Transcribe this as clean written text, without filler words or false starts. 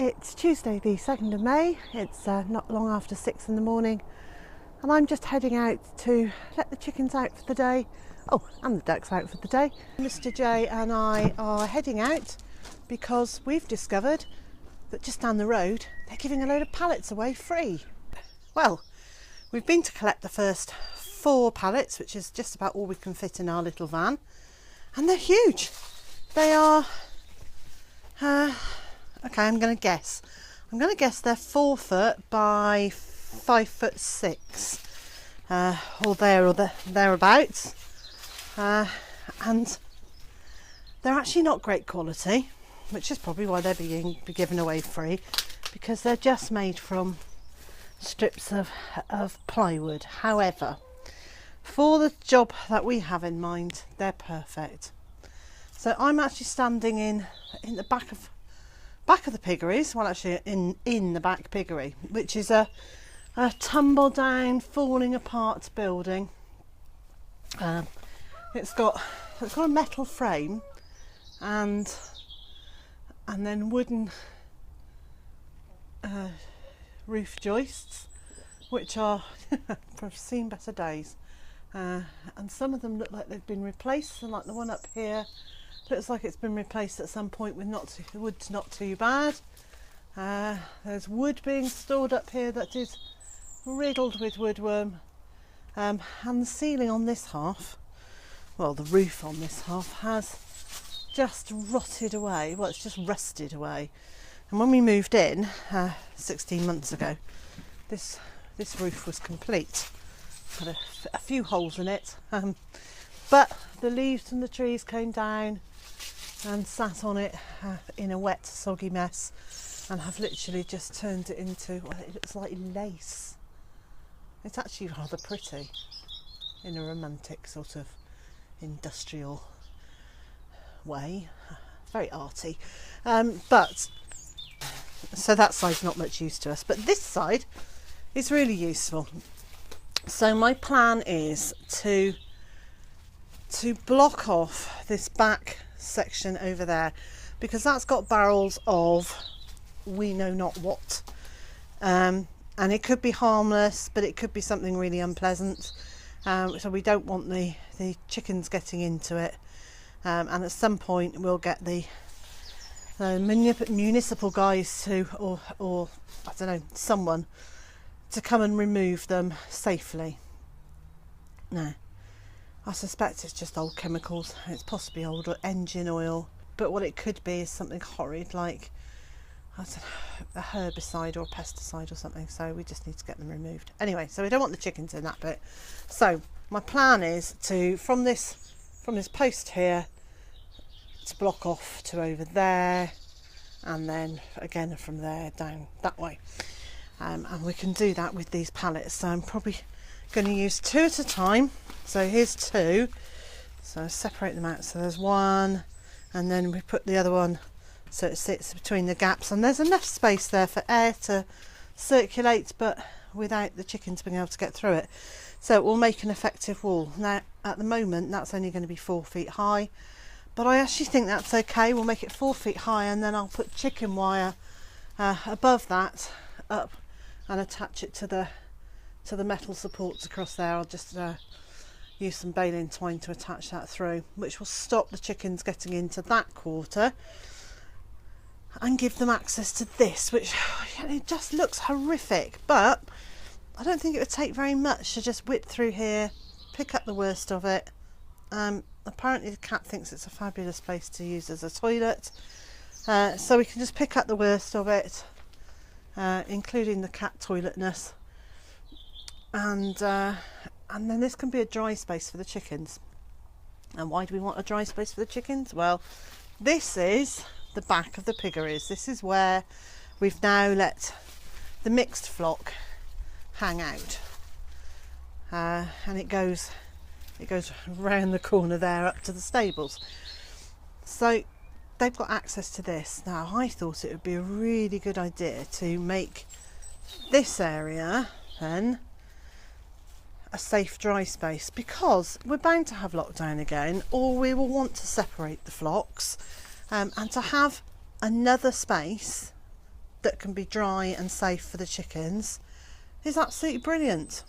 It's Tuesday the 2nd of May, it's not long after 6 in the morning, and I'm just heading out to let the chickens out for the day. Oh, and the ducks out for the day. Mr. J and I are heading out because we've discovered that just down the road they're giving a load of pallets away free. Well, we've been to collect the first 4 pallets, which is just about all we can fit in our little van, and they're huge. They are okay, I'm going to guess they're 4 foot by 5'6", or thereabouts, and they're actually not great quality, which is probably why they're being given away free, because they're just made from strips of plywood. However, for the job that we have in mind, they're perfect. So I'm actually standing in the back of the piggeries, well actually in the back piggery, which is a tumble down, falling apart building. It's got a metal frame and then wooden roof joists, which are I've seen better days, and some of them look like they've been replaced, and like the one up here looks like it's been replaced at some point with wood's not too bad. There's wood being stored up here that is riddled with woodworm, and the ceiling on this half, well the roof on this half, has just rotted away. Well, it's just rusted away. And when we moved in 16 months ago, this roof was complete. Had a few holes in it, but the leaves from the trees came down and sat on it in a wet, soggy mess, and have literally just turned it into, well, it looks like lace. It's actually rather pretty in a romantic sort of industrial way. It's very arty, but so that side's not much use to us, but this side is really useful. So my plan is to block off this back section over there, because that's got barrels of we know not what, and it could be harmless, but it could be something really unpleasant, so we don't want the chickens getting into it, and at some point we'll get the municipal guys to, or I don't know, someone to come and remove them safely. No, I suspect it's just old chemicals. It's possibly old engine oil, but what it could be is something horrid like, I don't know, a herbicide or a pesticide or something. So we just need to get them removed. Anyway, so we don't want the chickens in that bit. So my plan is to, from this post here, to block off to over there, and then again from there down that way. And we can do that with these pallets. So I'm probably going to use 2 at a time. So here's 2, so separate them out. So there's 1, and then we put the other one so it sits between the gaps, and there's enough space there for air to circulate, but without the chickens being able to get through it. So it will make an effective wall. Now at the moment that's only going to be 4 feet high, but I actually think that's okay. We'll make it 4 feet high, and then I'll put chicken wire above that up and attach it to the metal supports across there. I'll just use some baling twine to attach that through, which will stop the chickens getting into that quarter and give them access to this, which it just looks horrific, but I don't think it would take very much to just whip through here, pick up the worst of it. Apparently the cat thinks it's a fabulous place to use as a toilet, so we can just pick up the worst of it, including the cat toiletness, and then this can be a dry space for the chickens. And why do we want a dry space for the chickens? Well, this is the back of the piggeries. This is where we've now let the mixed flock hang out, and it goes round the corner there up to the stables. So they've got access to this. Now I thought it would be a really good idea to make this area then a safe dry space, because we're bound to have lockdown again, or we will want to separate the flocks, and to have another space that can be dry and safe for the chickens is absolutely brilliant.